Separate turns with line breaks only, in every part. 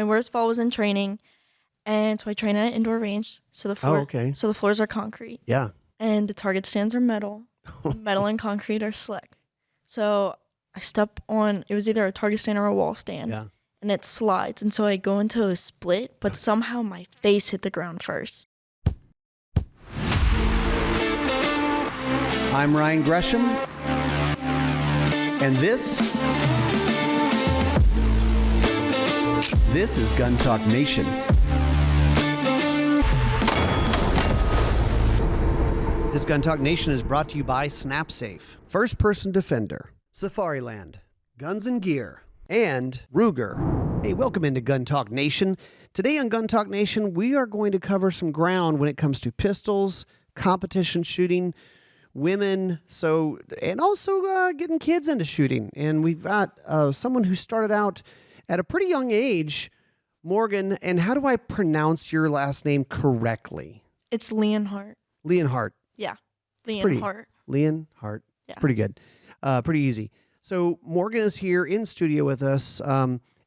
My worst fall was in training, and so I train at an indoor range. So the floor, so the floors are concrete.
Yeah.
And the target stands are metal. Metal and concrete are slick. So I step on, it was either a target stand or a wall stand.
Yeah.
And it slides. And so I go into a split, but somehow my face hit the ground first.
I'm Ryan Gresham, and this is Gun Talk Nation. This Gun Talk Nation is brought to you by SnapSafe, First Person Defender, Safariland, Guns and Gear, and Ruger. Hey, welcome into Gun Talk Nation. Today on Gun Talk Nation, we are going to cover some ground when it comes to pistols, competition shooting, women, and also getting kids into shooting. And we've got someone who started out at a pretty young age, Morgan. And how do I pronounce your last name correctly?
It's Leonhardt.
Leonhardt.
Yeah, Leonhardt.
Leonhardt.
Yeah.
Pretty good. Pretty easy. So Morgan is here in studio with us,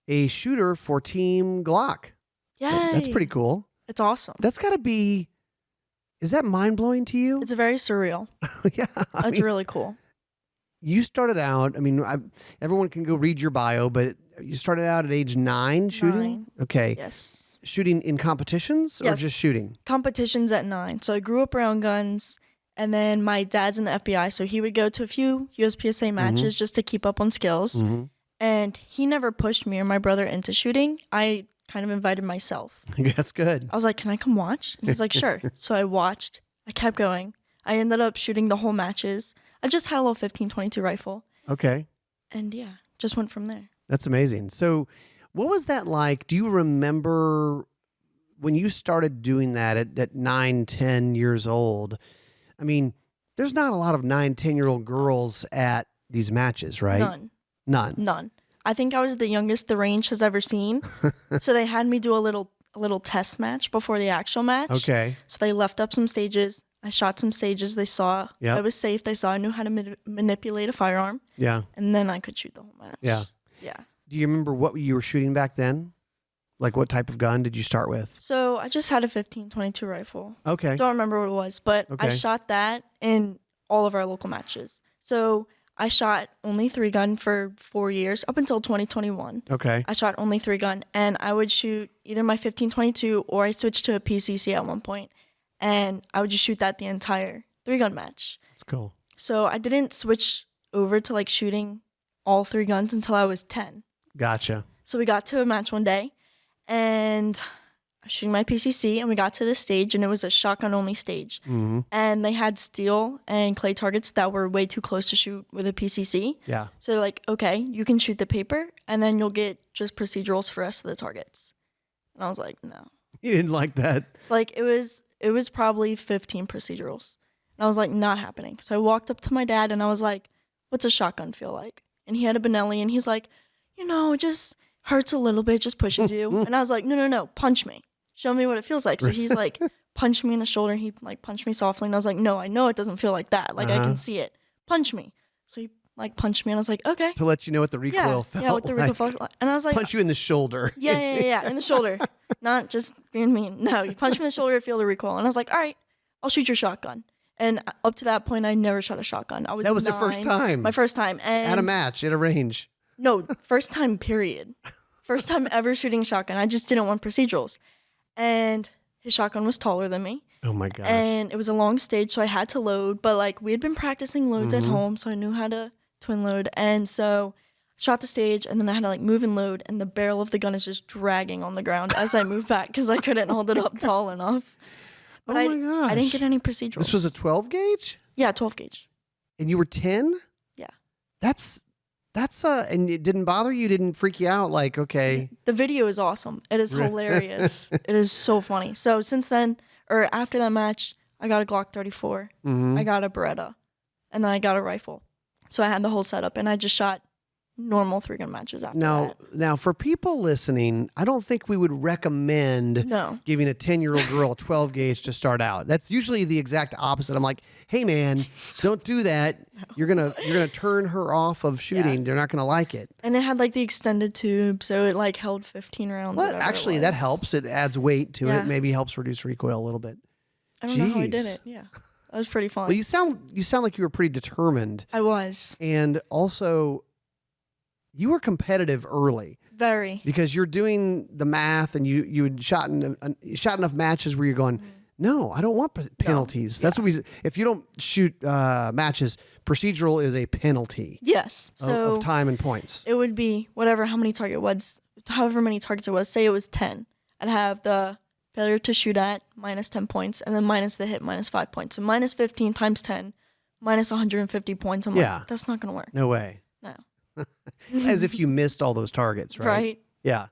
a shooter for Team GLOCK.
Yay.
That's pretty cool.
It's awesome.
That's got to be... Is that mind-blowing to you?
It's very surreal.
Yeah.
It's really cool.
You started out, everyone can go read your bio, but you started out at age 9 shooting?
9.
Okay.
Yes.
Shooting in competitions or just shooting?
Competitions at 9. So I grew up around guns, and then my dad's in the FBI, so he would go to a few USPSA matches just to keep up on skills. Mm-hmm. And he never pushed me or my brother into shooting. I kind of invited myself.
That's good.
I was like, can I come watch? And he's like, sure. So I watched. I kept going. I ended up shooting the whole matches. I just had a little 15-22 rifle.
Okay.
And yeah, just went from there.
That's amazing. So what was that like? Do you remember when you started doing that at 9, 10 years old? I mean, there's not a lot of 9, 10-year-old girls at these matches, right? None. I think I was the youngest the range has ever seen. So they had me do a little test match before the actual match. Okay.
So they left up some stages. I shot some stages. They saw I was safe. They saw I knew how to manipulate a firearm. Yeah. And then I could shoot the whole match.
Yeah.
Yeah.
Do you remember what you were shooting back then? Like what type of gun did you start with?
So I just had a 15-22 rifle.
Okay.
Don't remember what it was, but I shot that in all of our local matches. So I shot only 3-gun for 4 years, up until 2021. Okay. I shot only 3-gun, and I would shoot either my 15-22 or I switched to a PCC at one point, and I would just shoot that the entire 3-gun match. That's cool. So I didn't switch over to like shooting all 3 guns until I was 10. Gotcha. So we got to a match one day, and I was shooting my PCC, and we got to this stage, and it was a shotgun-only stage. Mm-hmm. And they had steel and clay targets that were way too close to shoot with a PCC. Yeah. So they're like, okay, you can shoot the paper, and then you'll get just procedurals for the rest of the targets. And I was like, no.
You didn't like that?
It's like, it was probably 15 procedurals. And I was like, not happening. So I walked up to my dad, and I was like, what's a shotgun feel like? And he had a Benelli, and he's like, it just hurts a little bit, just pushes you. And I was like, no, punch me. Show me what it feels like. So he's like, punch me in the shoulder. He like punched me softly. And I was like, no, I know it doesn't feel like that. Like I can see it. Punch me. So he like punched me, and I was like, okay.
To let you know what the recoil felt like. Yeah, what the recoil felt like.
And I was like,
punch you in the shoulder.
Yeah, in the shoulder. Not just being mean. No, you punch me in the shoulder, feel the recoil. And I was like, all right, I'll shoot your shotgun. And up to that point, I never shot a shotgun. That was 9,
the first time.
My first time. And
at a match, at a range.
No, first time, period. First time ever shooting a shotgun. I just didn't want procedurals. And his shotgun was taller than me. Oh my gosh. And it was a long stage, so I had to load. But like we had been practicing loads at home, so I knew how to twin load. And so I shot the stage, and then I had to like move and load, and the barrel of the gun is just dragging on the ground as I moved back because I couldn't hold it up tall enough. But
my gosh.
I didn't get any procedurals.
This was a 12 gauge?
Yeah, 12 gauge.
And you were 10?
Yeah.
That's and it didn't bother you? Didn't freak you out? Like, okay.
The video is awesome. It is hilarious. It is so funny. So since then, or after that match, I got a Glock 34. I got a Beretta, and then I got a rifle. So I had the whole setup, and I just shot normal 3-gun matches after that.
Now, for people listening, I don't think we would recommend giving a 10-year-old girl a 12 gauge to start out. That's usually the exact opposite. I'm like, hey man, don't do that. You're gonna turn her off of shooting. They're not gonna like it.
And it had like the extended tube, so it like held 15 rounds.
Well, actually, that helps. It adds weight to it. Maybe helps reduce recoil a little bit.
I don't know how I did it. Yeah, that was pretty fun.
Well, you sound like you were pretty determined.
I was,
and also, you were competitive early.
Very.
Because you're doing the math, and you had shot enough matches where you're going, no, I don't want penalties. That's what if you don't shoot matches, procedural is a penalty.
Yes. So
of time and points.
It would be however many targets it was. Say it was 10. I'd have the failure to shoot at minus 10 points, and then minus the hit minus 5 points. So minus 15 times 10, minus 150 points. I'm like, that's not going to work.
No way.
No.
As if you missed all those targets, right?
Right.
Yeah.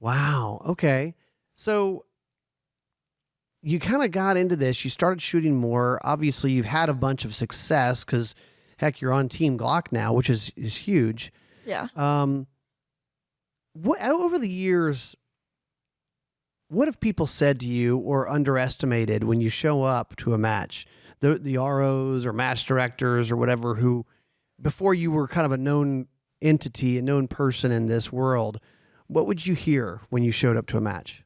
Wow. Okay. So you kind of got into this. You started shooting more. Obviously, you've had a bunch of success because, heck, you're on Team GLOCK now, which is huge.
Yeah.
What over the years, what have people said to you or underestimated when you show up to a match? The ROs or match directors or whatever who, before you were kind of a known entity, a known person in this world, what would you hear when you showed up to a match?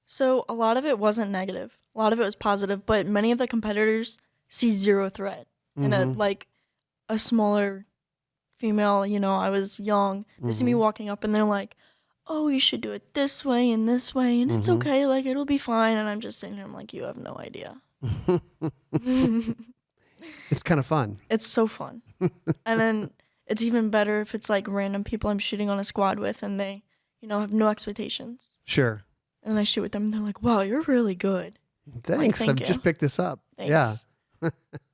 So a lot of it wasn't negative. A lot of it was positive, but many of the competitors see zero threat in a smaller female. I was young. They see me walking up and they're like, oh, you should do it this way and it's okay. Like, it'll be fine. And I'm just sitting here. I'm like, you have no idea.
It's kind of fun.
It's so fun. And then it's even better if it's like random people I'm shooting on a squad with and they, have no expectations.
Sure.
And I shoot with them and they're like, wow, you're really good.
Thanks.
Like,
I've just picked this up.
Thanks.
Yeah.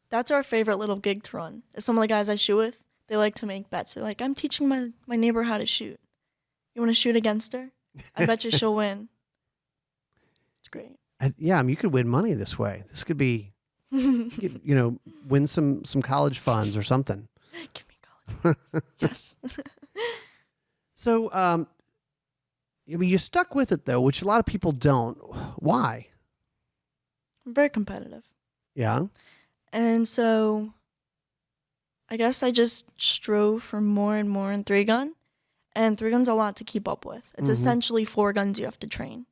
That's our favorite little gig to run. Some of the guys I shoot with, they like to make bets. They're like, I'm teaching my neighbor how to shoot. You want to shoot against her? I bet you she'll win. It's great.
You could win money this way. This could be, win some college funds or something.
Give me college. Yes.
So, you stuck with it though, which a lot of people don't. Why?
I'm very competitive.
Yeah.
And so I guess I just strove for more and more in 3-gun. And 3-gun's a lot to keep up with. It's essentially 4 guns you have to train.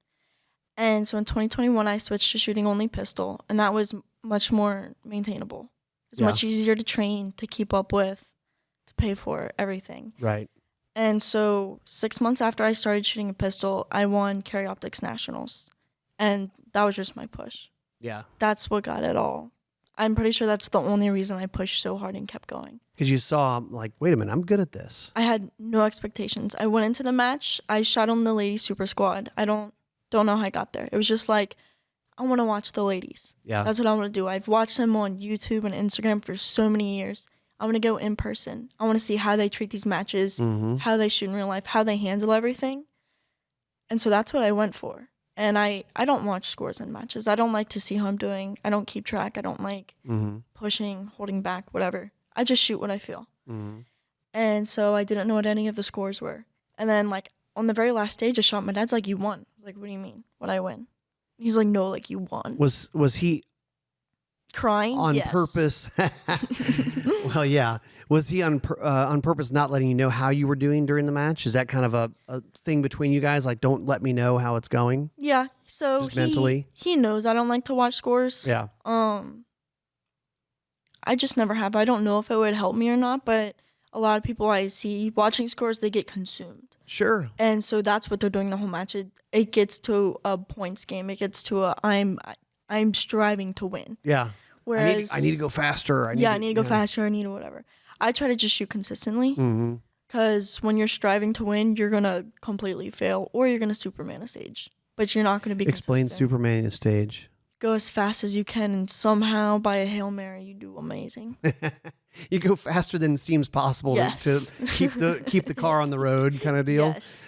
And so in 2021, I switched to shooting only pistol. And that was much more maintainable. It's much easier to train, to keep up with, to pay for everything.
Right.
And so 6 months after I started shooting a pistol, I won Carry Optics Nationals. And that was just my push.
Yeah.
That's what got it all. I'm pretty sure that's the only reason I pushed so hard and kept going.
Because you saw, like, wait a minute, I'm good at this.
I had no expectations. I went into the match. I shot on the ladies super squad. I don't know how I got there. It was just like, I want to watch the ladies.
Yeah.
That's what I want to do. I've watched them on YouTube and Instagram for so many years. I want to go in person. I want to see how they treat these matches, how they shoot in real life, how they handle everything. And so that's what I went for. And I don't watch scores in matches. I don't like to see how I'm doing. I don't keep track. I don't like pushing, holding back, whatever. I just shoot what I feel. And so I didn't know what any of the scores were. And then, like, on the very last stage I shot, my dad's like, you won. I was like, what do you mean? What'd I win? He's like, no, like, you won.
Was he
crying
on purpose? Well, yeah. Was he on purpose not letting you know how you were doing during the match? Is that kind of a thing between you guys? Like, don't let me know how it's going?
Yeah. So
just mentally?
He knows I don't like to watch scores.
Yeah.
I just never have. I don't know if it would help me or not, but a lot of people I see watching scores, they get consumed.
Sure.
And so that's what they're doing the whole match. It gets to a points game. It gets to I'm striving to win.
Yeah.
Whereas
I need to go faster. I need to go
faster. I need to whatever. I try to just shoot consistently. Because when you're striving to win, you're going to completely fail or you're going to Superman a stage. But you're not going to be
Explain
consistent.
Superman a stage.
Go as fast as you can and somehow by a Hail Mary you do amazing.
You go faster than seems possible to keep the car on the road kind of deal.
Yes.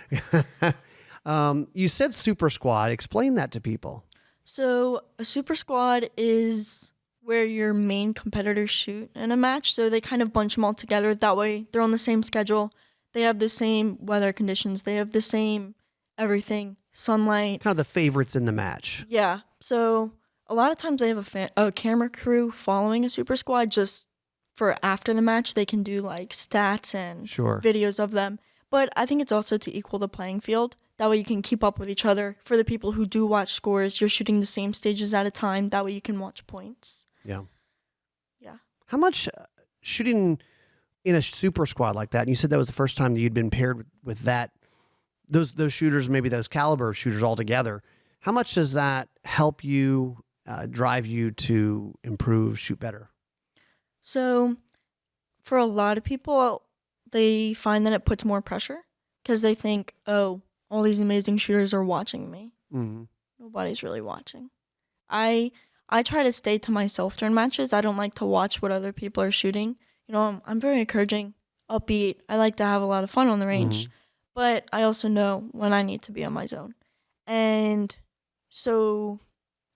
You said super squad. Explain that to people.
So a super squad is where your main competitors shoot in a match. So they kind of bunch them all together. That way they're on the same schedule. They have the same weather conditions. They have the same everything, sunlight.
Kind of the favorites in the match.
Yeah. So a lot of times they have a camera crew following a super squad just for after the match. They can do like stats and videos of them. But I think it's also to equal the playing field. That way you can keep up with each other. For the people who do watch scores, you're shooting the same stages at a time. That way you can watch points.
Yeah.
Yeah.
How much shooting in a super squad like that, and you said that was the first time that you'd been paired with that, those shooters, maybe those caliber of shooters all together, how much does that help you, drive you to improve, shoot better?
So for a lot of people, they find that it puts more pressure because they think, oh, all these amazing shooters are watching me.
Mm-hmm.
Nobody's really watching. I try to stay to myself during matches. I don't like to watch what other people are shooting. You know, I'm very encouraging, upbeat. I like to have a lot of fun on the range. Mm-hmm. But I also know when I need to be on my zone. And so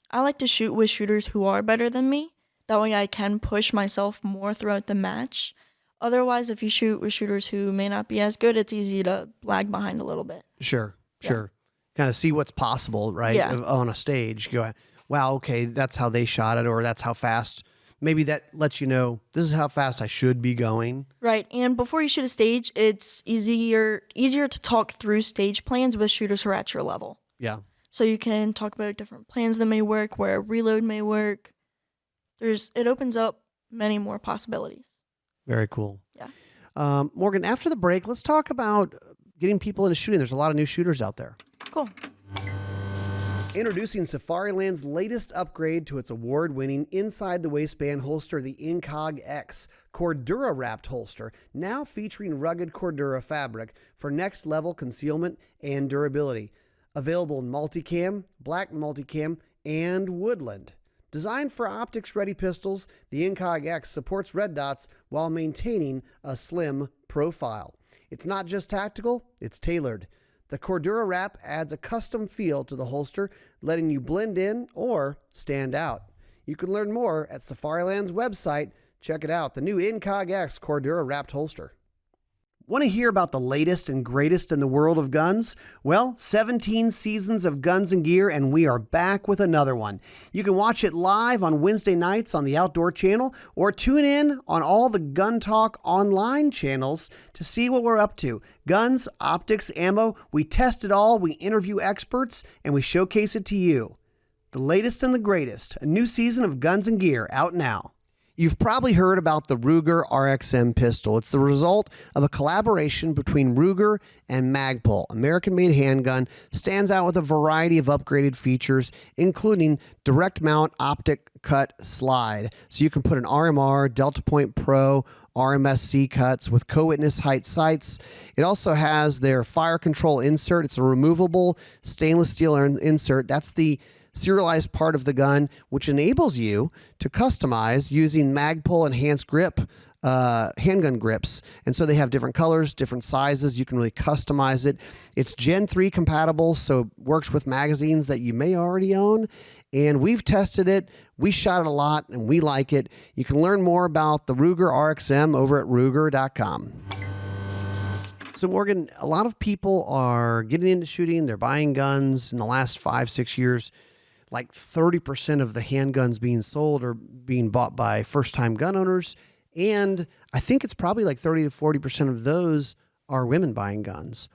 I like to shoot with shooters who are better than me. That way I can push myself more throughout the match. Otherwise, if you shoot with shooters who may not be as good, it's easy to lag behind a little bit.
Sure. Kind of see what's possible, right?
Yeah.
On a stage. Go, wow, okay, that's how they shot it, or that's how fast. Maybe that lets you know, this is how fast I should be going.
Right. And before you shoot a stage, it's easier to talk through stage plans with shooters who are at your level.
Yeah.
So you can talk about different plans that may work, where a reload may work. It opens up many more possibilities.
Very cool.
Yeah.
Morgan, after the break, let's talk about getting people into shooting. There's a lot of new shooters out there.
Cool.
Introducing Safariland's latest upgrade to its award-winning inside-the-waistband holster, the Incog X Cordura-wrapped holster, now featuring rugged Cordura fabric for next-level concealment and durability. Available in multicam, black multicam, and woodland. Designed for optics-ready pistols, the Incog X supports red dots while maintaining a slim profile. It's not just tactical, it's tailored. The Cordura wrap adds a custom feel to the holster, letting you blend in or stand out. You can learn more at Safariland's website. Check it out, the new Incog X Cordura wrapped holster. Want to hear about the latest and greatest in the world of guns? Well, 17 seasons of Guns and Gear, and we are back with another one. You can watch it live on Wednesday nights on the Outdoor Channel, or tune in on all the Gun Talk online channels to see what we're up to. Guns, optics, ammo, we test it all, we interview experts, and we showcase it to you. The latest and the greatest, a new season of Guns and Gear out now. You've probably heard about the Ruger RXM pistol. It's the result of a collaboration between Ruger and Magpul. American-made handgun, stands out with a variety of upgraded features, including direct mount optic cut slide. So you can put an RMR, Delta Point Pro, RMSC cuts with co-witness height sights. It also has their fire control insert. It's a removable stainless steel insert. That's the serialized part of the gun, which enables you to customize using Magpul enhanced grip handgun grips. And so they have different colors, different sizes. You can really customize it. It's Gen 3 compatible, so works with magazines that you may already own. And we've tested it. We shot it a lot, and we like it. You can learn more about the Ruger RXM over at Ruger.com. So Morgan, a lot of people are getting into shooting. They're buying guns in the last 5-6 years. Like 30% of the handguns being sold are being bought by first-time gun owners. And I think it's probably like 30 to 40% of those are women buying guns.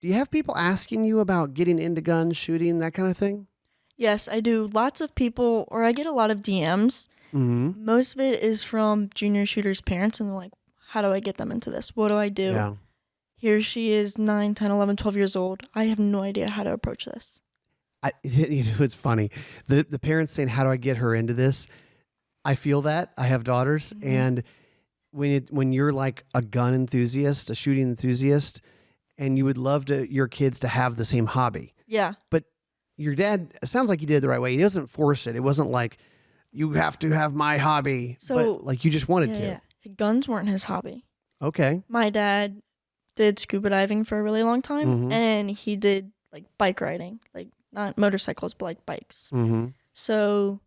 Do you have people asking you about getting into guns, shooting, that kind of thing?
Yes, I do. Lots of people, or I get a lot of DMs. Mm-hmm. Most of it is from junior shooters' parents, and they're like, how do I get them into this? What do I do?
Yeah.
Here she is, 9, 10, 11, 12 years old. I have no idea how to approach this.
It's funny. The parents saying, how do I get her into this? I feel that. I have daughters. Mm-hmm. And when you're like a gun enthusiast, a shooting enthusiast, and you would love your kids to have the same hobby.
Yeah.
But your dad, it sounds like he did it the right way. He doesn't force it. It wasn't like, you have to have my hobby. So, but like you just wanted to.
Yeah. Guns weren't his hobby.
Okay.
My dad did scuba diving for a really long time. Mm-hmm. And he did like bike riding, like not motorcycles, but like bikes. Mm-hmm. So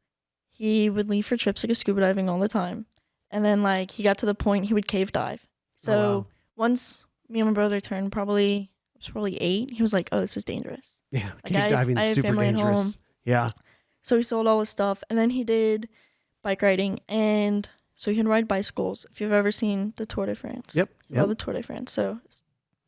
he would leave for trips, like a scuba diving all the time. And then like he got to the point he would cave dive. So once me and my brother turned probably 8, he was like, "Oh, this is dangerous."
Yeah,
Like,
cave diving is super dangerous. Yeah.
So he sold all his stuff, and then he did bike riding, and so he can ride bicycles. If you've ever seen the Tour de France,
Yep.
Well, the Tour de France, so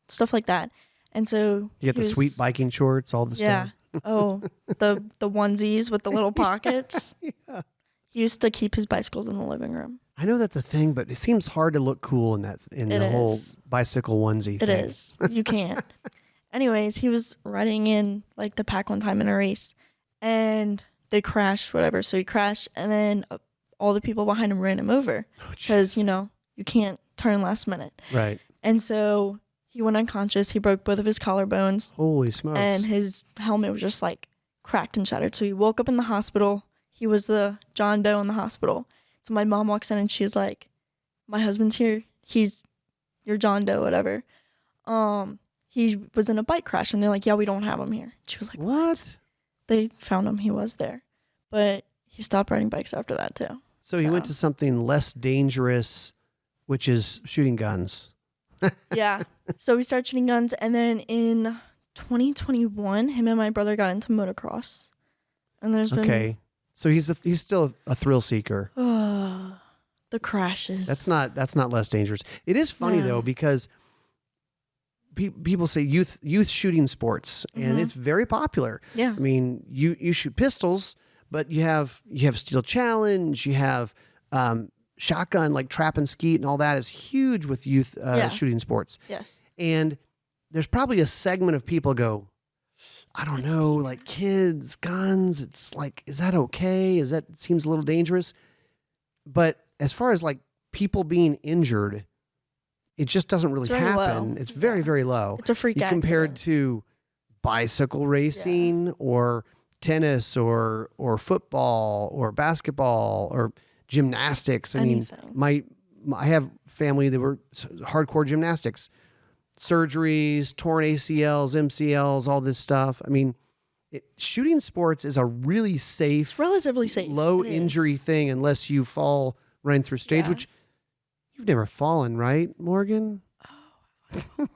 stuff like that. And so
you get the sweet biking shorts, all the stuff.
Oh, the onesies with the little pockets.
Yeah.
He used to keep his bicycles in the living room.
I know that's a thing, but it seems hard to look cool in the whole bicycle onesie thing.
It is. You can't. Anyways, he was riding in like the pack one time in a race, and they crashed, whatever. So he crashed, and then all the people behind him ran him over because, you can't turn last minute.
Right.
And so he went unconscious. He broke both of his collarbones.
Holy smokes.
And his helmet was just like cracked and shattered. So he woke up in the hospital. He was the John Doe in the hospital. So my mom walks in and she's like, "My husband's here. He's your John Doe, whatever." He was in a bike crash, and they're like, "Yeah, we don't have him here." She was like, "What?" They found him. He was there. But he stopped riding bikes after that too.
So he went to something less dangerous, which is shooting guns.
Yeah. So we started shooting guns, and then in 2021, him and my brother got into motocross. And there's been...
Okay. So he's still a thrill seeker.
The crashes.
That's not less dangerous. It is funny though, because people say youth shooting sports, and it's very popular.
Yeah.
I mean, you shoot pistols, but you have steel challenge, you have shotgun, like trap and skeet, and all that is huge with youth shooting sports.
Yes.
And there's probably a segment of people go, I don't know, like kids, guns. It's like, is that okay? Seems a little dangerous. But as far as like people being injured, it just doesn't really happen.
Low.
It's very, very low.
It's a freak accident.
Compared to bicycle racing or tennis or football or basketball or gymnastics.
Anything.
I have family that were hardcore gymnastics, surgeries, torn ACLs, MCLs, all this stuff. I mean, shooting sports is a really safe,
it's relatively safe,
low injury thing unless you fall running through stage, which you've never fallen, right, Morgan? Oh.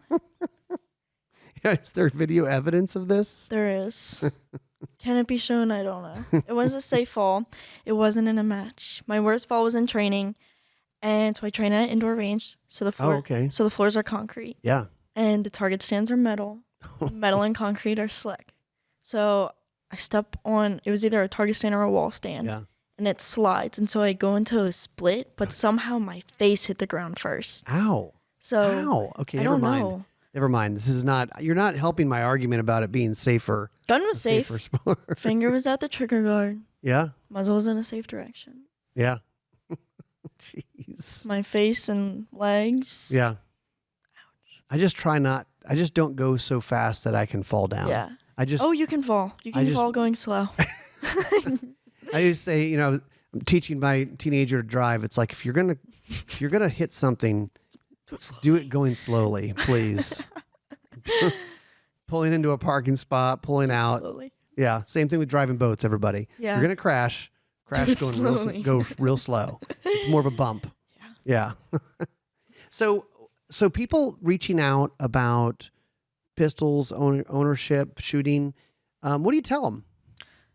Is there video evidence of this?
There is. Can it be shown? I don't know. It was a safe fall. It wasn't in a match. My worst fall was in training. And so I train at an indoor range. So the floor, So the floors are concrete.
Yeah.
And the target stands are metal. Metal and concrete are slick. So I step on, it was either a target stand or a wall stand.
Yeah.
And it slides. And so I go into a split, but somehow my face hit the ground first.
Ow.
So
Ow. Okay,
I
never
don't
mind.
know.
Never mind. You're not helping my argument about it being safer.
Gun was safe.
Safer sport.
Finger was at the trigger guard.
Yeah.
Muzzle was in a safe direction.
Yeah. Jeez.
My face and legs.
Yeah. Ouch. I just don't go so fast that I can fall down.
Yeah.
Oh,
you can fall. You can fall going slow.
I just say, I'm teaching my teenager to drive. It's like, if you're gonna hit something, do it going slowly, please. Pulling into a parking spot, pulling out. Slowly. Yeah. Same thing with driving boats, everybody. Yeah. You're gonna crash going go real slow. It's more of a bump. Yeah. So people reaching out about pistols, ownership, shooting, what do you tell them?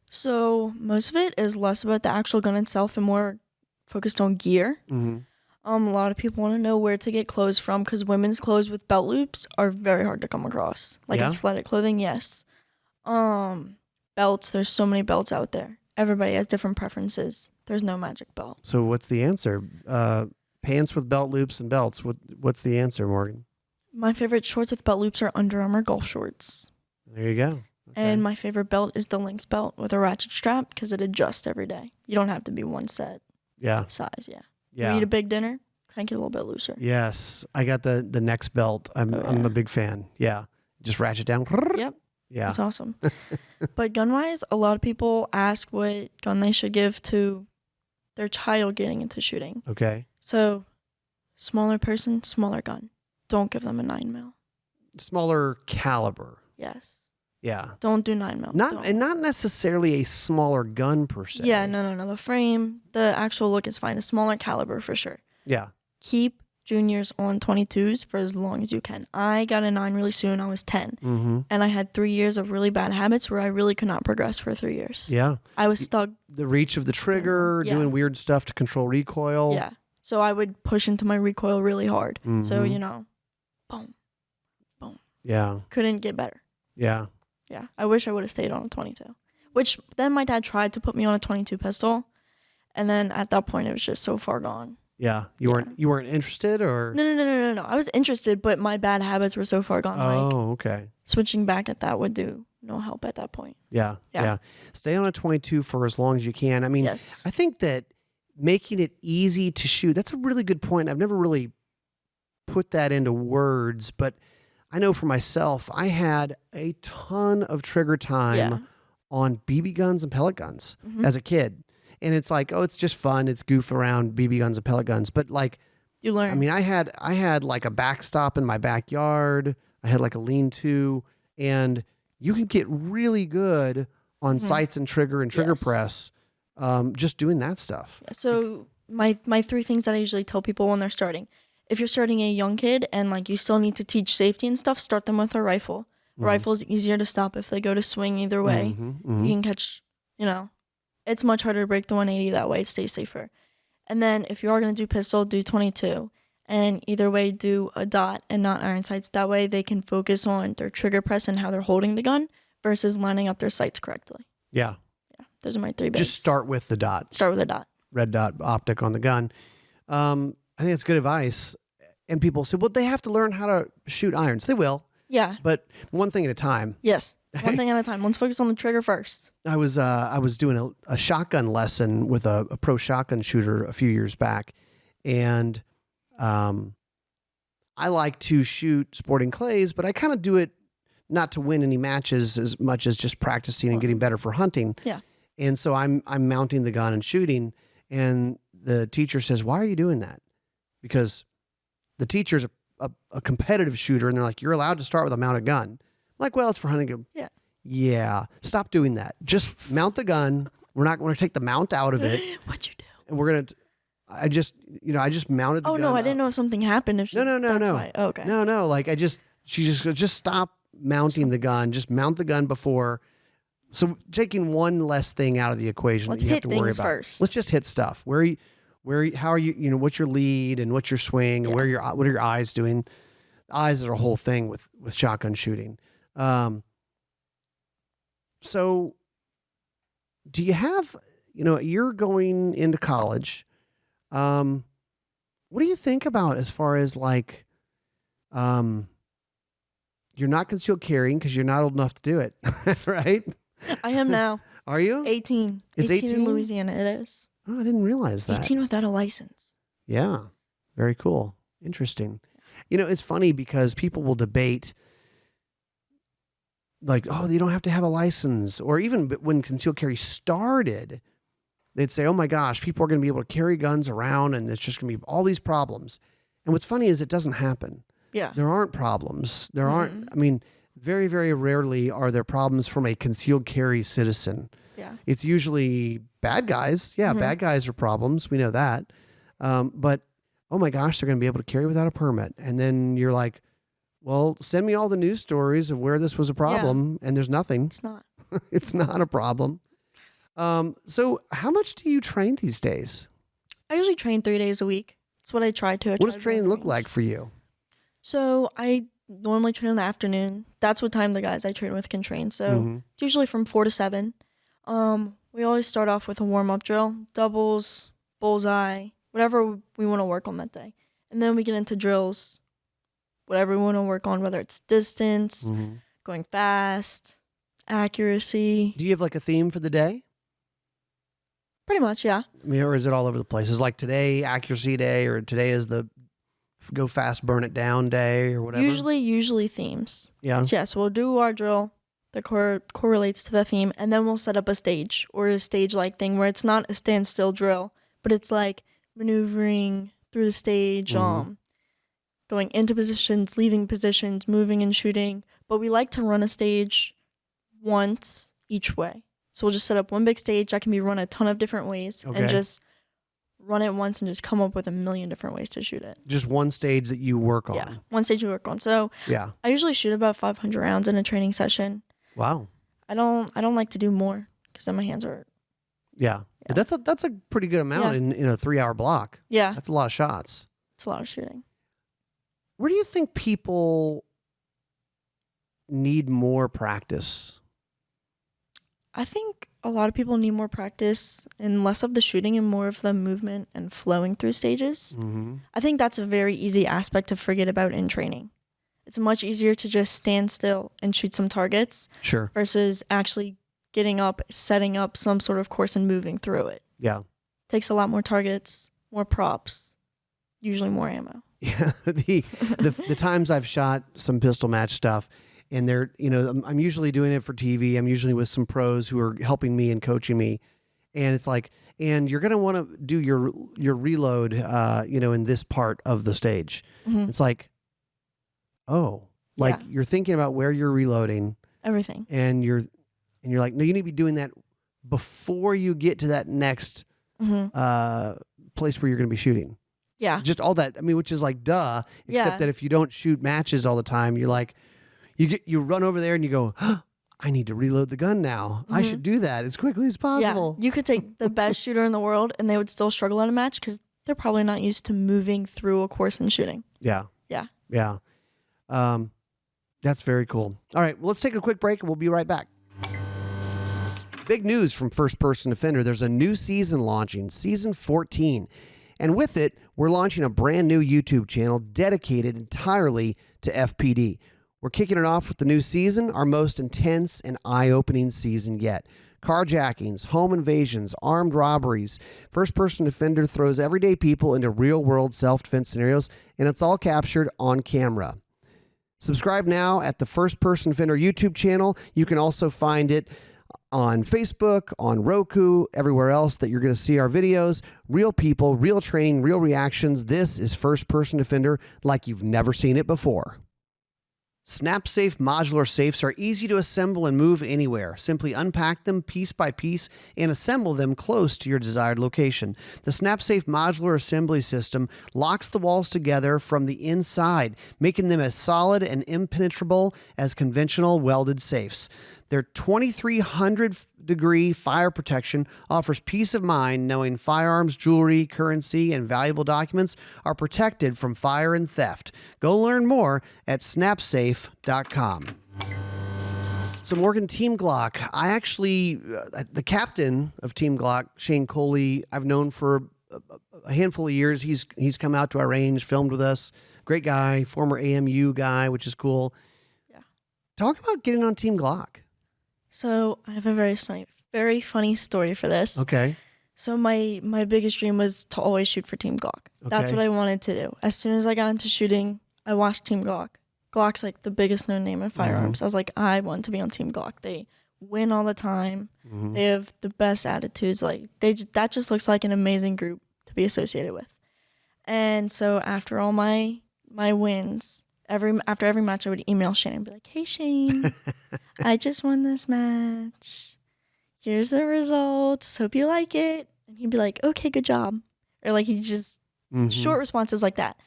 So most of it is less about the actual gun itself and more focused on gear. Mm-hmm. A lot of people want to know where to get clothes from because women's clothes with belt loops are very hard to come across. Like athletic clothing, yes. Belts, there's so many belts out there. Everybody has different preferences. There's no magic belt.
So what's the answer? Pants with belt loops and belts. What's the answer, Morgan?
My favorite shorts with belt loops are Under Armour golf shorts.
There you go. Okay.
And my favorite belt is the Lynx belt with a ratchet strap because it adjusts every day. You don't have to be one set size. Yeah. You eat a big dinner, crank it a little bit looser.
Yes. I got the next belt. I'm a big fan. Yeah. Just ratchet down.
Yep.
Yeah.
That's awesome. But gun-wise, a lot of people ask what gun they should give to their child getting into shooting.
Okay.
So, smaller person, smaller gun. Don't give them a 9mm.
Smaller caliber.
Yes.
Yeah.
Don't do 9mm.
Not necessarily a smaller gun per se.
Yeah, no. The frame, the actual look is fine. A smaller caliber for sure.
Yeah.
Keep juniors on 22s for as long as you can. I got a 9 really soon. I was 10. And I had 3 years of really bad habits where I really could not progress for 3 years.
Yeah.
I was stuck.
The reach of the trigger, doing weird stuff to control recoil.
Yeah. So I would push into my recoil really hard. So, you know, boom, boom.
Yeah.
Couldn't get better.
Yeah.
Yeah. I wish I would have stayed on a 22. Which then my dad tried to put me on a 22 pistol. And then at that point, it was just so far gone.
Yeah, you weren't interested, or
no. I was interested, but my bad habits were so far gone.
Oh, okay.
Switching back at that would do no help at that point.
Yeah. Stay on a 22 for as long as you can. I mean,
yes.
I think that making it easy to shoot, that's a really good point. I've never really put that into words, but I know for myself, I had a ton of trigger time on BB guns and pellet guns as a kid. And it's like, oh, it's just fun. It's goof around BB guns and pellet guns. But like,
you learn.
I mean, I had like a backstop in my backyard. I had like a lean-to, and you can get really good on sights and trigger press, just doing that stuff.
Yeah, so my 3 things that I usually tell people when they're starting: if you're starting a young kid and like you still need to teach safety and stuff, start them with a rifle. A rifle is easier to stop if they go to swing either way. You can catch, you know. It's much harder to break the 180 that way. It stays safer. And then if you are going to do pistol, do 22. And either way, do a dot and not iron sights. That way they can focus on their trigger press and how they're holding the gun versus lining up their sights correctly.
Yeah.
Yeah. Those are my 3 bigs.
Just start with the dot.
Start with a dot.
Red dot optic on the gun. I think that's good advice. And people say, well, they have to learn how to shoot irons. They will.
Yeah.
But one thing at a time.
Yes. One thing at a time. Let's focus on the trigger first.
I was doing a shotgun lesson with a pro shotgun shooter a few years back, and I like to shoot sporting clays, but I kind of do it not to win any matches as much as just practicing and getting better for hunting.
Yeah.
And so I'm mounting the gun and shooting, and the teacher says, "Why are you doing that?" Because the teacher's a competitive shooter, and they're like, "You're allowed to start with a mounted gun." I'm like, well, it's for hunting. Yeah. Stop doing that. Just mount the gun. We're not going to take the mount out of it.
What'd you do?
And we're going to, I just mounted the gun.
Oh, no, I didn't know if something happened. If she,
No.
Why. Oh, okay.
No. Like she just stop mounting the gun. Just mount the gun before. So taking one less thing out of the equation that you have to worry about.
First.
Let's just hit stuff. How are you, what's your lead and what's your swing and what are your eyes doing? Eyes are a whole thing with shotgun shooting. So do you have, you're going into college. What do you think about as far as like, you're not concealed carrying because you're not old enough to do it, right?
I am now.
Are you?
18.
It's 18
in Louisiana, it is.
Oh, I didn't realize that.
18 without a license.
Yeah. Very cool. Interesting. It's funny because people will debate like, oh, you don't have to have a license. Or even when concealed carry started, they'd say, oh my gosh, people are going to be able to carry guns around and it's just going to be all these problems. And what's funny is it doesn't happen.
Yeah.
There aren't problems. There aren't, I mean, very, very rarely are there problems from a concealed carry citizen.
Yeah.
It's usually bad guys. Yeah, bad guys are problems. We know that. But, oh my gosh, they're going to be able to carry without a permit. And then you're like, well, send me all the news stories of where this was a problem, and there's nothing.
It's not.
It's not a problem. So how much do you train these days?
I usually train 3 days a week. That's what I try to.
What does training look like for you?
So I normally train in the afternoon. That's what time the guys I train with can train. So it's usually from 4 to 7. We always start off with a warm-up drill, doubles, bullseye, whatever we want to work on that day. And then we get into drills, whatever we want to work on, whether it's distance, going fast, accuracy.
Do you have like a theme for the day?
Pretty much, yeah.
I mean, or is it all over the place? Is like today accuracy day, or today is the go fast, burn it down day, or whatever?
Usually themes.
Yeah.
So, so we'll do our drill that correlates to the theme, and then we'll set up a stage or a stage-like thing where it's not a standstill drill, but it's like maneuvering through the stage, going into positions, leaving positions, moving and shooting. But we like to run a stage once each way. So we'll just set up one big stage that can be run a ton of different ways and just run it once and just come up with a million different ways to shoot it.
Just one stage that you work on.
Yeah, one stage you work on. So
yeah,
I usually shoot about 500 rounds in a training session.
Wow.
I don't like to do more because then my hands are.
Yeah. But that's a pretty good amount in a 3-hour block.
Yeah.
That's a lot of shots.
It's a lot of shooting.
Where do you think people need more practice?
I think a lot of people need more practice and less of the shooting and more of the movement and flowing through stages.
Mm-hmm.
I think that's a very easy aspect to forget about in training. It's much easier to just stand still and shoot some targets.
Sure.
Versus actually getting up, setting up some sort of course and moving through it.
Yeah.
Takes a lot more targets, more props, usually more ammo.
Yeah. The times I've shot some pistol match stuff, and they're, I'm usually doing it for TV. I'm usually with some pros who are helping me and coaching me. And it's like, and you're going to want to do your reload, in this part of the stage. Mm-hmm. It's like, you're thinking about where you're reloading.
Everything.
And you're like, no, you need to be doing that before you get to that next place where you're going to be shooting.
Yeah.
Just all that. I mean, which is like, duh. Except that if you don't shoot matches all the time, you're like, you run over there and you go, I need to reload the gun now. I should do that as quickly as possible.
Yeah. You could take the best shooter in the world and they would still struggle at a match because they're probably not used to moving through a course and shooting.
Yeah.
Yeah.
Yeah. That's very cool. All right. Well, let's take a quick break and we'll be right back. Big news from First Person Defender. There's a new season launching, season 14. And with it, we're launching a brand new YouTube channel dedicated entirely to FPD. We're kicking it off with the new season, our most intense and eye-opening season yet. Carjackings, home invasions, armed robberies. First Person Defender throws everyday people into real-world self-defense scenarios, and it's all captured on camera. Subscribe now at the First Person Defender YouTube channel. You can also find it on Facebook, on Roku, everywhere else that you're going to see our videos. Real people, real training, real reactions. This is First Person Defender like you've never seen it before. SnapSafe modular safes are easy to assemble and move anywhere. Simply unpack them piece by piece and assemble them close to your desired location. The SnapSafe modular assembly system locks the walls together from the inside, making them as solid and impenetrable as conventional welded safes. Their 2300-degree fire protection offers peace of mind knowing firearms, jewelry, currency, and valuable documents are protected from fire and theft. Go learn more at snapsafe.com. So Morgan, Team Glock, I actually, the captain of Team Glock, Shane Coley, I've known for a handful of years. He's come out to our range, filmed with us. Great guy, former AMU guy, which is cool. Yeah. Talk about getting on Team Glock.
So I have a very funny story for this.
Okay.
So my biggest dream was to always shoot for Team Glock. Okay. That's what I wanted to do. As soon as I got into shooting, I watched Team Glock. Glock's like the biggest known name in firearms. I was like, I want to be on Team Glock. They win all the time. They have the best attitudes. Like that just looks like an amazing group to be associated with. And so after all my wins, after every match, I would email Shane and be like, hey, Shane, I just won this match. Here's the results. Hope you like it. And he'd be like, okay, good job. Or like he just short responses like that.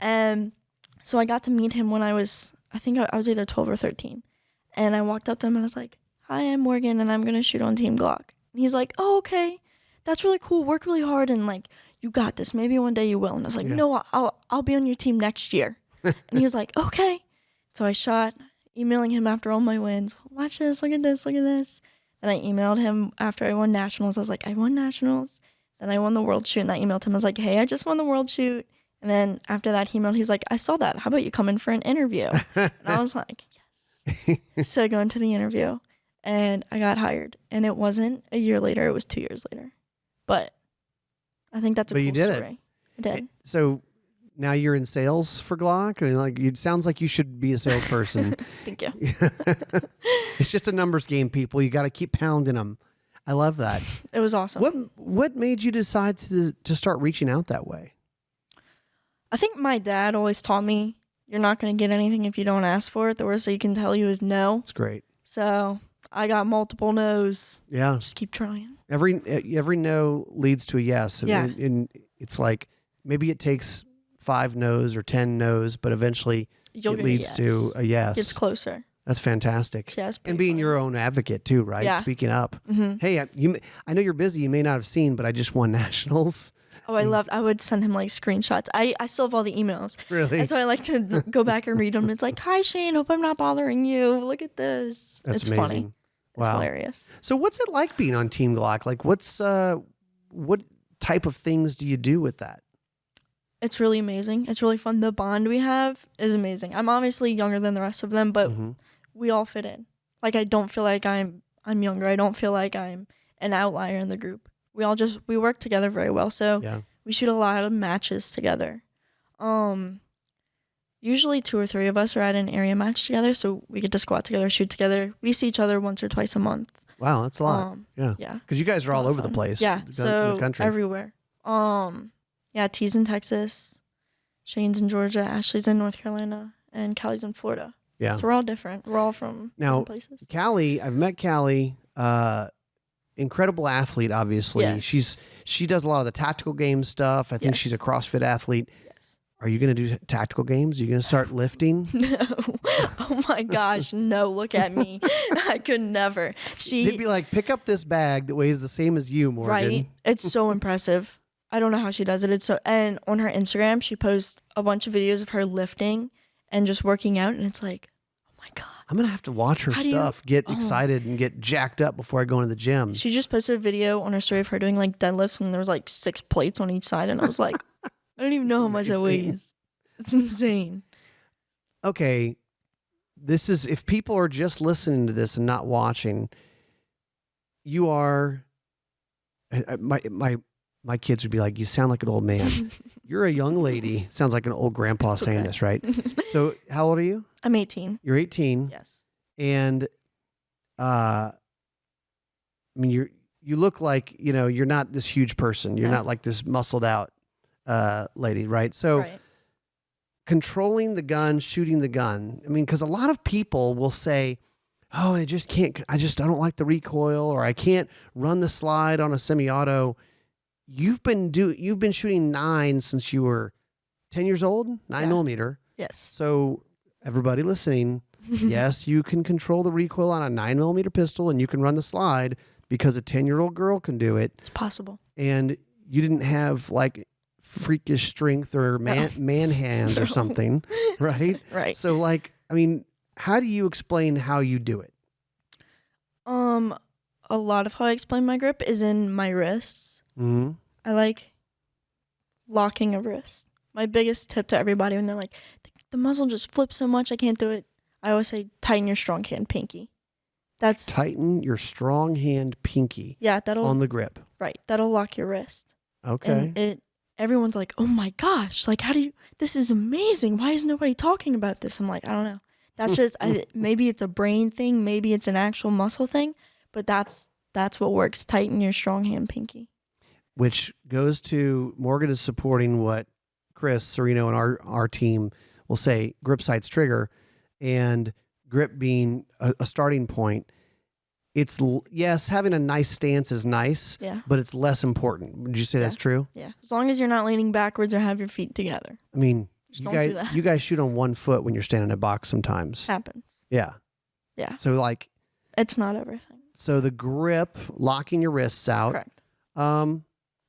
And so I got to meet him when I was either 12 or 13. And I walked up to him and I was like, hi, I'm Morgan and I'm going to shoot on Team Glock. And he's like, oh, okay. That's really cool. Work really hard and like, you got this. Maybe one day you will. And I was like, no, I'll be on your team next year. And he was like, okay. So I shot, emailing him after all my wins. Watch this, look at this, look at this. Then I emailed him after I won nationals. I was like, I won nationals. Then I won the world shoot. And I emailed him. I was like, hey, I just won the world shoot. And then after that, he's like, I saw that. How about you come in for an interview? And I was like, yes. So I go into the interview and I got hired. And it wasn't a year later. It was 2 years later. But I think that's a cool
you did
story. I did.
So now you're in sales for Glock? I mean, like, it sounds like you should be a salesperson.
Thank you.
It's just a numbers game, people. You got to keep pounding them. I love that.
It was awesome.
What made you decide to start reaching out that way?
I think my dad always taught me, you're not going to get anything if you don't ask for it. The worst that you can tell you is no.
That's great.
So I got multiple no's.
Yeah.
Just keep trying.
Every no leads to a yes.
Yeah.
And it's like maybe it takes 5 no's or 10 no's, but eventually it leads to a yes.
Gets closer.
That's fantastic.
Yeah,
and being your own advocate too, right?
Yeah.
Speaking up. Hey, I know you're busy. You may not have seen, but I just won nationals.
Oh, I would send him like screenshots. I still have all the emails.
Really?
And so I like to go back and read them. It's like, hi, Shane. Hope I'm not bothering you. Look at this.
That's
it's
amazing.
Funny. It's hilarious.
So what's it like being on Team GLOCK? Like what type of things do you do with that?
It's really amazing. It's really fun. The bond we have is amazing. I'm obviously younger than the rest of them, but we all fit in. Like, I don't feel like I'm younger. I don't feel like I'm an outlier in the group. We work together very well. So we shoot a lot of matches together. Usually 2 or 3 of us are at an area match together, so we get to squat together, shoot together. We see each other once or twice a month.
Wow, that's a lot. Yeah. Because you guys are all over the place.
Yeah, so
in the country.
Everywhere. T's in Texas, Shane's in Georgia, Ashley's in North Carolina, and Callie's in Florida. Yeah. So we're all different. We're all from different places.
Callie, I've met Callie, incredible athlete, obviously.
Yes.
She does a lot of the tactical game stuff. I think she's a CrossFit athlete. Are you going to do tactical games? Are you going to start lifting?
No. Oh my gosh. No, look at me. I could never.
They'd be like, pick up this bag that weighs the same as you, Morgan.
Right. It's so impressive. I don't know how she does it. And on her Instagram, she posts a bunch of videos of her lifting and just working out. And it's like, oh my God.
I'm going to have to watch her stuff, get excited and get jacked up before I go into the gym.
She just posted a video on her story of her doing like deadlifts, and there was like 6 plates on each side. And I was like, I don't even know how much that weighs. It's insane.
Okay. This is, if people are just listening to this and not watching, you are, my kids would be like, you sound like an old man. You're a young lady. Sounds like an old grandpa saying this, right? So how old are you?
I'm 18.
You're 18.
Yes.
And, I mean, you look like, you're not this huge person. You're not like this muscled out lady, right? So controlling the gun, shooting the gun. I mean, because a lot of people will say, oh, I don't like the recoil, or I can't run the slide on a semi-auto. You've been shooting 9 since you were 10 years old, 9 millimeter.
Yes.
So everybody listening, yes, you can control the recoil on a 9 millimeter pistol, and you can run the slide because a 10-year-old girl can do it.
It's possible.
And you didn't have like freakish strength or man hand or something, right?
Right.
So like, I mean, how do you explain how you do it?
A lot of how I explain my grip is in my wrists.
Mm-hmm.
I like locking a wrist. My biggest tip to everybody when they're like, the muzzle just flips so much, I can't do it. I always say, tighten your strong hand pinky. Tighten
your strong hand pinky.
Yeah, on
the grip.
Right. That'll lock your wrist.
Okay.
And everyone's like, oh my gosh, like this is amazing. Why is nobody talking about this? I'm like, I don't know. That's just, maybe it's a brain thing. Maybe it's an actual muscle thing, but that's what works. Tighten your strong hand pinky.
Which goes to, Morgan is supporting what Chris Serino and our team will say, grip sights trigger, and grip being a starting point. It's, yes, having a nice stance is nice, but it's less important. Would you say that's true?
Yeah. As long as you're not leaning backwards or have your feet together.
I mean, you guys shoot on one foot when you're standing in a box sometimes.
Happens.
Yeah.
Yeah.
So like,
it's not everything.
So the grip, locking your wrists out.
Correct.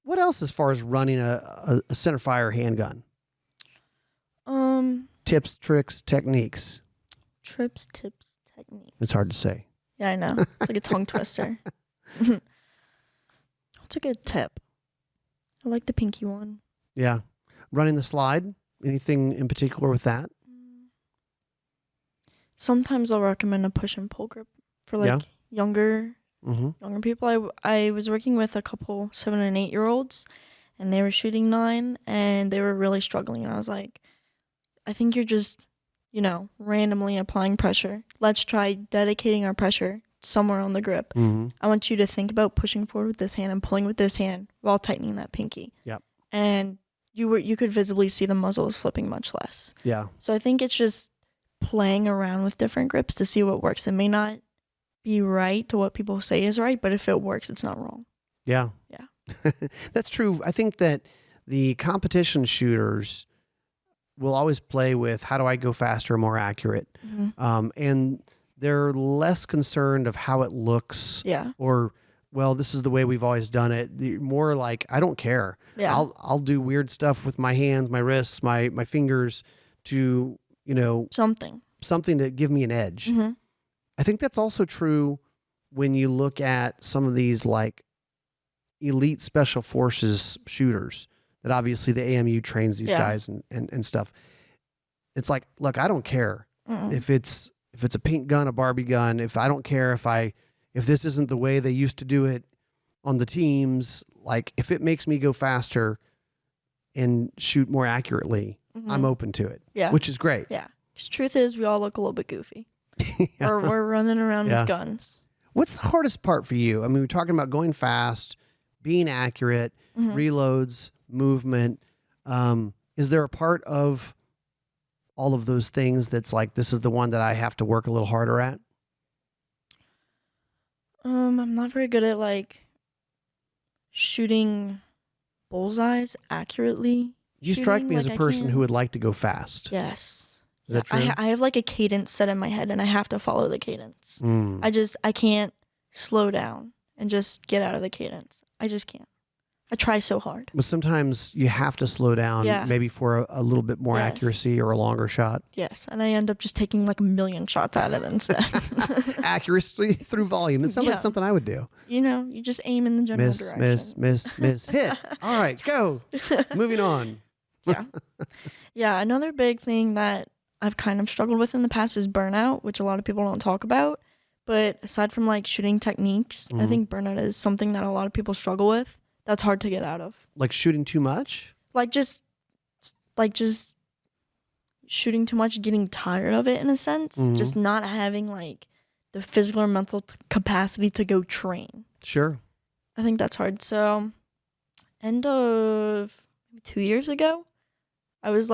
What else as far as running a center fire handgun? Tips, tricks, techniques.
Tips, techniques.
It's hard to say.
Yeah, I know. It's like a tongue twister. That's a good tip. I like the pinky one.
Yeah. Running the slide. Anything in particular with that?
Sometimes I'll recommend a push and pull grip for like younger people. I was working with a couple 7 and 8 year olds, and they were shooting 9, and they were really struggling. And I was like, I think you're just, randomly applying pressure. Let's try dedicating our pressure somewhere on the grip. I want you to think about pushing forward with this hand and pulling with this hand while tightening that pinky.
Yep.
And you could visibly see the muzzles flipping much less.
Yeah.
So I think it's just playing around with different grips to see what works. It may not be right to what people say is right, but if it works, it's not wrong.
Yeah.
Yeah.
That's true. I think that the competition shooters will always play with how do I go faster, more accurate. And they're less concerned of how it looks or, well, this is the way we've always done it. More like, I don't care. Yeah. I'll do weird stuff with my hands, my wrists, my fingers to, something to give me an edge. I think that's also true when you look at some of these like elite special forces shooters that obviously the AMU trains these guys and stuff. It's like, look, I don't care if it's a pink gun, a Barbie gun, I don't care if this isn't the way they used to do it on the teams, like if it makes me go faster and shoot more accurately, I'm open to it. Yeah. Which is great.
Yeah. Because truth is we all look a little bit goofy. Or we're running around with guns.
What's the hardest part for you? I mean, we're talking about going fast, being accurate, reloads, movement. Is there a part of all of those things that's like, this is the one that I have to work a little harder at?
I'm not very good at like shooting bullseyes accurately.
You strike me as a person who would like to go fast.
Yes.
Is that true?
I have like a cadence set in my head and I have to follow the cadence. I can't slow down and just get out of the cadence. I just can't. I try so hard.
But sometimes you have to slow down maybe for a little bit more accuracy or a longer shot.
Yes. And I end up just taking like a million shots at it instead.
Accuracy through volume. It sounds like something I would do.
You just aim in the general direction.
Miss, hit. All right, go. Moving on.
Yeah. Another big thing that I've kind of struggled with in the past is burnout, which a lot of people don't talk about. But aside from like shooting techniques, I think burnout is something that a lot of people struggle with. That's hard to get out of.
Like shooting too much?
Like just shooting too much, getting tired of it in a sense. Just not having like the physical or mental capacity to go train.
Sure.
I think that's hard. So end of 2 years ago, I was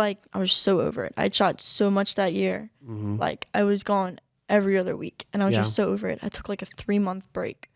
so over it. I shot so much that year. Like I was gone every other week and I was just so over it. I took like a 3-month break.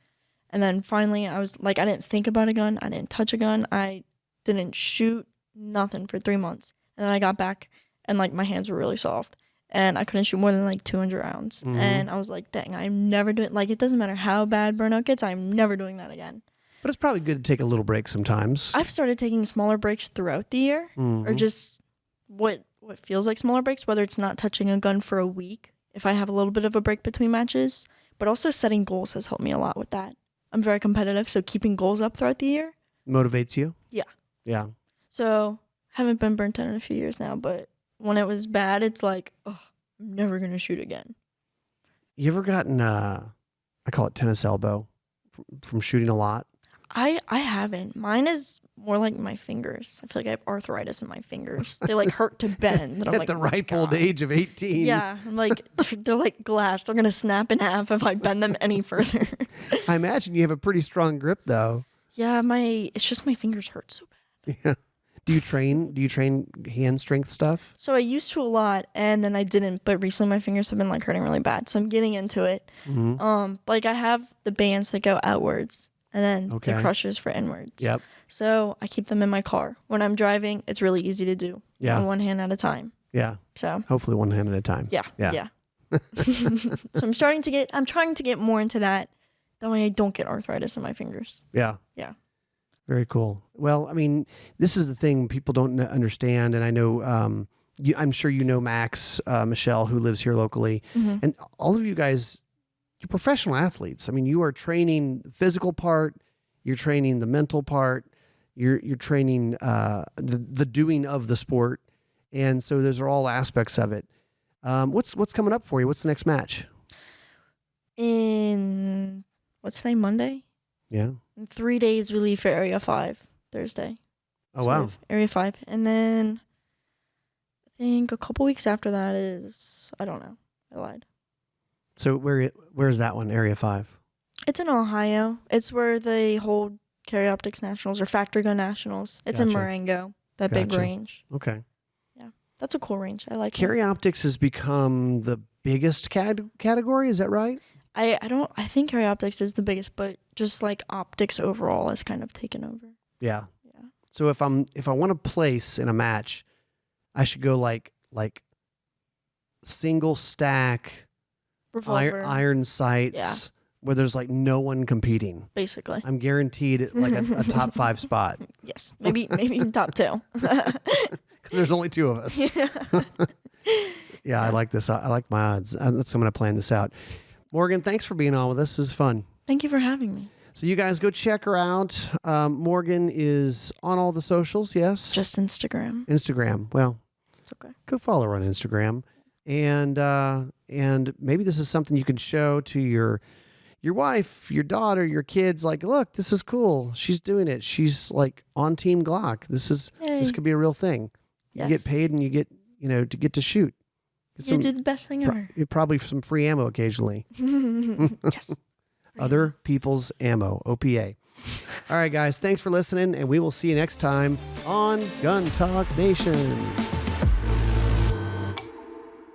And then finally I was like, I didn't think about a gun. I didn't touch a gun. I didn't shoot nothing for 3 months. And then I got back and like my hands were really soft and I couldn't shoot more than like 200 rounds. And I was like, dang, I'm never doing, like, it doesn't matter how bad burnout gets. I'm never doing that again.
But it's probably good to take a little break sometimes.
I've started taking smaller breaks throughout the year or just what feels like smaller breaks, whether it's not touching a gun for a week, if I have a little bit of a break between matches, but also setting goals has helped me a lot with that. I'm very competitive, so keeping goals up throughout the year
motivates you?
Yeah.
Yeah.
So haven't been burnt out in a few years now, but when it was bad, it's like, oh, I'm never going to shoot again.
You ever gotten, I call it tennis elbow, from shooting a lot?
I haven't. Mine is more like my fingers. I feel like I have arthritis in my fingers. They like hurt to bend.
At the ripe old age of 18.
Yeah. I'm like, they're like glass. They're going to snap in half if I bend them any further.
I imagine you have a pretty strong grip though.
Yeah. It's just my fingers hurt so bad.
Yeah. Do you train hand strength stuff?
So I used to a lot and then I didn't, but recently my fingers have been like hurting really bad. So I'm getting into it. Like I have the bands that go outwards. And then the crushers for inwards. Yep. So I keep them in my car. When I'm driving, it's really easy to do. On one hand at a time.
Yeah.
So
hopefully one hand at a time.
Yeah. So I'm trying to get more into that. That way I don't get arthritis in my fingers.
Yeah.
Yeah.
Very cool. Well, I mean, this is the thing people don't understand. And I know, I'm sure you know Max, Michelle, who lives here locally. And all of you guys, you're professional athletes. I mean, you are training the physical part, you're training the mental part, you're training the doing of the sport, and so those are all aspects of it. What's coming up for you? What's the next match?
What's today? Monday.
Yeah.
In 3 days, we leave for Area 5 Thursday.
Oh wow.
Area 5, and then I think a couple weeks after that is I don't know. I lied.
So where's that one, Area 5?
It's in Ohio. It's where they hold Carry Optics Nationals or Factory Gun Nationals. It's in Marengo, that big range.
Okay.
Yeah, that's a cool range. I like it.
Carry Optics has become the biggest category, is that right?
I think Harry Optics is the biggest, but just like optics overall has kind of taken over.
Yeah. So if I want to place in a match, I should go like single stack iron sights where there's like no one competing.
Basically.
I'm guaranteed like a top 5 spot.
Yes. Maybe top 2.
Because there's only 2 of us. Yeah, I like this. I like my odds. I'm going to plan this out. Morgan, thanks for being on with us. This is fun.
Thank you for having me.
So you guys go check her out. Morgan is on all the socials, yes?
Just Instagram.
Instagram. Well,
it's okay.
Go follow her on Instagram. And maybe this is something you can show to your wife, your daughter, your kids. Like, look, this is cool. She's doing it. She's like on Team GLOCK. This could be a real thing. You get paid and you get, to get to shoot.
You do the best thing ever.
Probably some free ammo occasionally.
Yes.
Other people's ammo, OPA. All right, guys, thanks for listening, and we will see you next time on Gun Talk Nation.